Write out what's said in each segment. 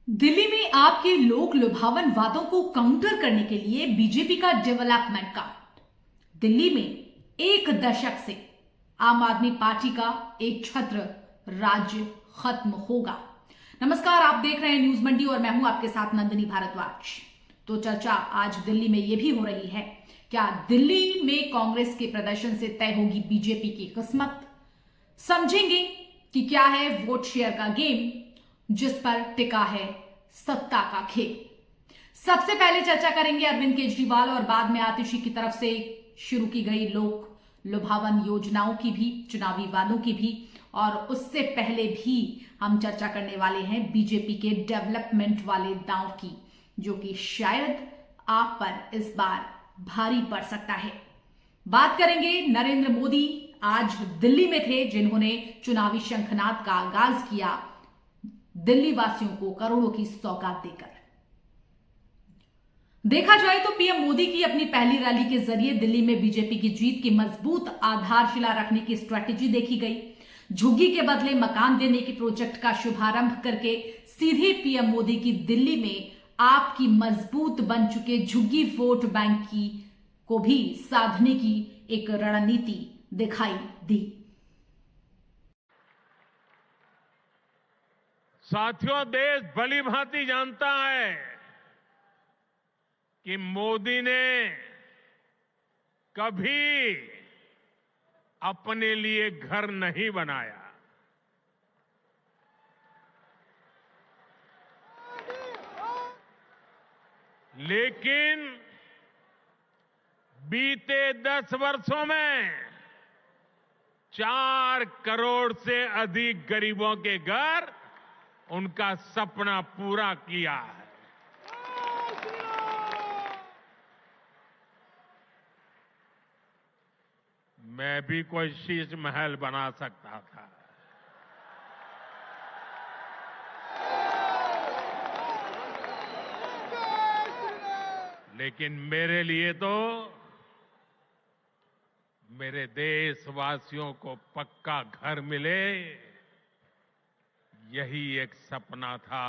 दिल्ली में आपके लोक लुभावन वादों को काउंटर करने के लिए बीजेपी का डेवलपमेंट कार्ड। दिल्ली में एक दशक से आम आदमी पार्टी का एक छत्र राज्य खत्म होगा। नमस्कार, आप देख रहे हैं न्यूज मंडी और मैं हूं आपके साथ नंदिनी भारद्वाज। तो चर्चा आज दिल्ली में यह भी हो रही है, क्या दिल्ली में कांग्रेस के प्रदर्शन से तय होगी बीजेपी की किस्मत। समझेंगे कि क्या है वोट शेयर का गेम जिस पर टिका है सत्ता का खेल। सबसे पहले चर्चा करेंगे अरविंद केजरीवाल और बाद में आतिशी की तरफ से शुरू की गई लोक लुभावन योजनाओं की भी, चुनावी वादों की भी, और उससे पहले भी हम चर्चा करने वाले हैं बीजेपी के डेवलपमेंट वाले दांव की, जो कि शायद आप पर इस बार भारी पड़ सकता है। बात करेंगे नरेंद्र मोदी आज दिल्ली में थे, जिन्होंने चुनावी शंखनाद का आगाज किया दिल्ली वासियों को करोड़ों की सौगात देकर। देखा जाए तो पीएम मोदी की अपनी पहली रैली के जरिए दिल्ली में बीजेपी की जीत की मजबूत आधारशिला रखने की स्ट्रेटेजी देखी गई। झुग्गी के बदले मकान देने के प्रोजेक्ट का शुभारंभ करके सीधे पीएम मोदी की दिल्ली में आपकी मजबूत बन चुके झुग्गी वोट बैंक की को भी साधने की एक रणनीति दिखाई दी। साथियों, देश भली भांति जानता है कि मोदी ने कभी अपने लिए घर नहीं बनाया। लेकिन बीते 10 वर्षों में 4 करोड़ से अधिक गरीबों के घर उनका सपना पूरा किया है। मैं भी कोई शीश महल बना सकता था, लेकिन मेरे लिए तो मेरे देशवासियों को पक्का घर मिले, यही एक सपना था।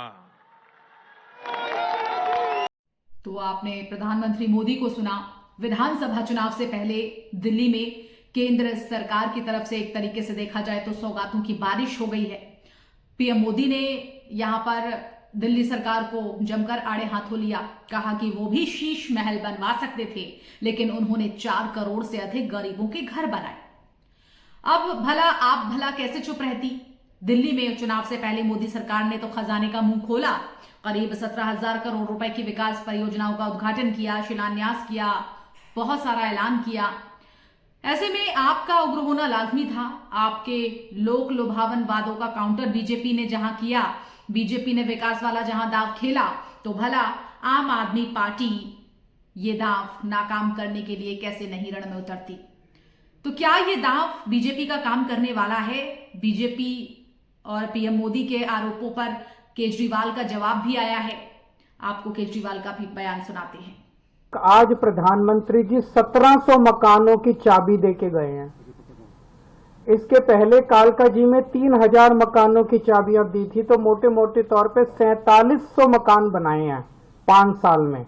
तो आपने प्रधानमंत्री मोदी को सुना। विधानसभा चुनाव से पहले दिल्ली में केंद्र सरकार की तरफ से एक तरीके से देखा जाए तो सौगातों की बारिश हो गई है। पीएम मोदी ने यहां पर दिल्ली सरकार को जमकर आड़े हाथों लिया, कहा कि वो भी शीश महल बनवा सकते थे, लेकिन उन्होंने 4 करोड़ से अधिक गरीबों के घर बनाए। अब भला आप कैसे चुप रहती। दिल्ली में चुनाव से पहले मोदी सरकार ने तो खजाने का मुंह खोला, करीब 17,000 करोड़ रुपए की विकास परियोजनाओं का उद्घाटन किया, शिलान्यास किया, बहुत सारा ऐलान किया। ऐसे में आपका उग्र होना लाजमी था। आपके लोक लुभावन वादों का काउंटर बीजेपी ने जहां किया, बीजेपी ने विकास वाला जहां दांव खेला, तो भला आम आदमी पार्टी ये दांव नाकाम करने के लिए कैसे नहीं रण में उतरती। तो क्या ये दांव बीजेपी का काम करने वाला है। बीजेपी और पीएम मोदी के आरोपों पर केजरीवाल का जवाब भी आया है। आपको केजरीवाल का भी बयान सुनाते हैं। आज प्रधानमंत्री जी 1700 मकानों की चाबी देके गए हैं। इसके पहले कालका जी में 3000 मकानों की चाबियां दी थी, तो मोटे मोटे तौर पे 4700 मकान बनाए हैं 5 साल में।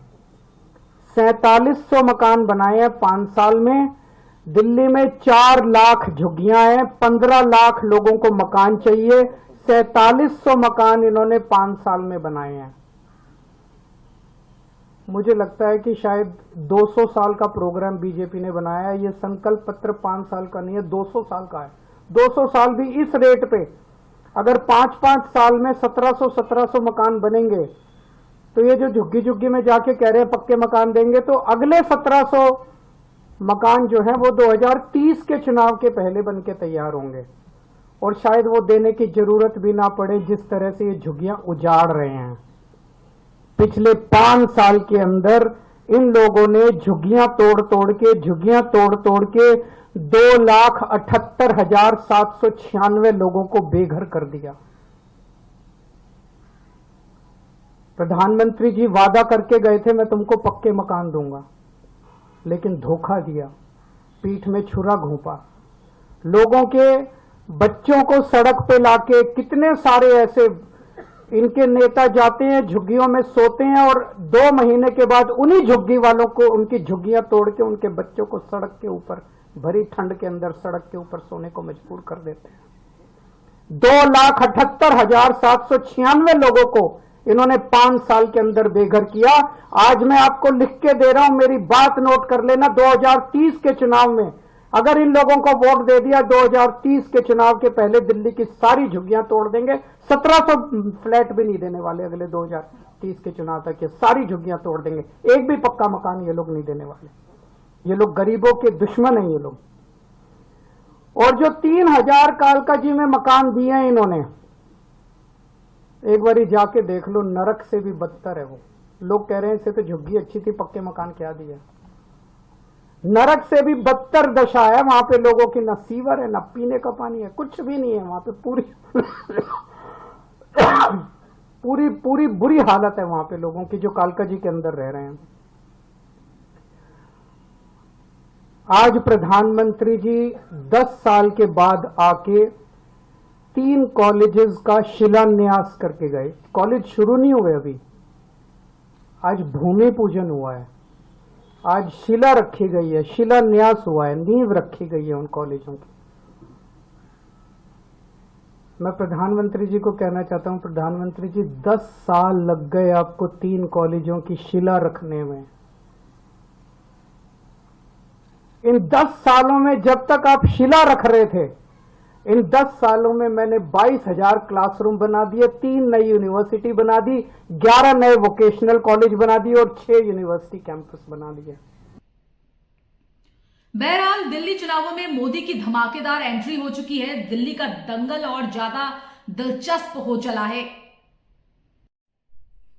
4700 मकान बनाए हैं 5 साल में। दिल्ली में 4 लाख झुग्गियां हैं, 15 लाख लोगों को मकान चाहिए। 4700 मकान इन्होंने 5 साल में बनाए हैं। मुझे लगता है कि शायद 200 साल का प्रोग्राम बीजेपी ने बनाया है। ये संकल्प पत्र 5 साल का नहीं है, 200 साल का है। 200 साल भी इस रेट पे अगर 5-5 साल में 1700 मकान बनेंगे, तो ये जो झुग्गी झुग्गी में जाके कह रहे हैं पक्के मकान देंगे, तो अगले 1700 मकान जो है वो 2030 के चुनाव के पहले बन के तैयार होंगे, और शायद वो देने की जरूरत भी ना पड़े, जिस तरह से ये झुग्गियां उजाड़ रहे हैं। पिछले 5 साल के अंदर इन लोगों ने झुग्गियां तोड़ तोड़ के 2,78,796 लोगों को बेघर कर दिया। प्रधानमंत्री जी वादा करके गए थे, मैं तुमको पक्के मकान दूंगा, लेकिन धोखा दिया, पीठ में छुरा घोंपा। लोगों के बच्चों को सड़क पे लाके कितने सारे ऐसे इनके नेता जाते हैं, झुग्गियों में सोते हैं और 2 महीने के बाद उन्हीं झुग्गी वालों को उनकी झुग्गियां तोड़ के उनके बच्चों को सड़क के ऊपर, भरी ठंड के अंदर सड़क के ऊपर सोने को मजबूर कर देते हैं। 2,78,796 लोगों को इन्होंने 5 साल के अंदर बेघर किया। आज मैं आपको लिख के दे रहा हूं, मेरी बात नोट कर लेना। 2030 के चुनाव में अगर इन लोगों को वोट दे दिया, 2030 के चुनाव के पहले दिल्ली की सारी झुग्गियां तोड़ देंगे। 1700 फ्लैट भी नहीं देने वाले अगले 2030 के चुनाव तक, ये सारी झुग्गियां तोड़ देंगे। एक भी पक्का मकान ये लोग नहीं देने वाले। ये लोग गरीबों के दुश्मन हैं ये लोग। और जो 3000 कालकाजी में मकान दिए हैं इन्होंने, एक बारी जाके देख लो, नरक से भी बदतर है वो। लोग कह रहे हैं इसे तो झुग्गी अच्छी थी, पक्के मकान क्या दिया। नरक से भी बदतर दशा है वहां पे लोगों की। ना सीवर है, ना पीने का पानी है, कुछ भी नहीं है वहां पे। पूरी बुरी हालत है वहां पे लोगों की जो कालकाजी के अंदर रह रहे हैं। आज प्रधानमंत्री जी 10 साल के बाद आके 3 कॉलेजेस का शिलान्यास करके गए। कॉलेज शुरू नहीं हुए अभी, आज भूमि पूजन हुआ है, आज शिला रखी गई है, शिलान्यास हुआ है, नींव रखी गई है उन कॉलेजों की। मैं प्रधानमंत्री जी को कहना चाहता हूं, प्रधानमंत्री जी 10 साल लग गए आपको 3 कॉलेजों की शिला रखने में। इन 10 सालों में जब तक आप शिला रख रहे थे, इन 10 सालों में मैंने 22,000 क्लासरूम बना दिए, 3 नई यूनिवर्सिटी बना दी, 11 नए वोकेशनल कॉलेज बना दिए और 6 यूनिवर्सिटी कैंपस बना दिए। बहरहाल दिल्ली चुनावों में मोदी की धमाकेदार एंट्री हो चुकी है। दिल्ली का दंगल और ज्यादा दिलचस्प हो चला है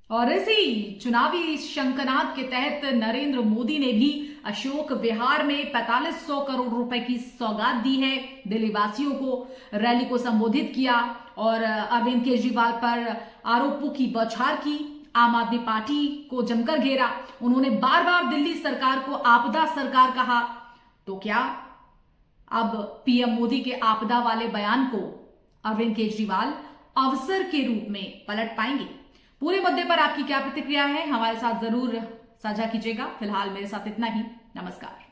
और इसी चुनावी शंखनाद के तहत नरेंद्र मोदी ने भी अशोक विहार में 4500 करोड़ रुपए की सौगात दी है दिल्ली वासियों को। रैली को संबोधित किया और अरविंद केजरीवाल पर आरोपों की बौछार की। आम आदमी पार्टी को जमकर घेरा। उन्होंने बार बार दिल्ली सरकार को आपदा सरकार कहा। तो क्या अब पीएम मोदी के आपदा वाले बयान को अरविंद केजरीवाल अवसर के रूप में पलट पाएंगे? पूरे मुद्दे पर आपकी क्या प्रतिक्रिया है, हमारे साथ जरूर साझा कीजिएगा। फिलहाल मेरे साथ इतना ही। नमस्कार।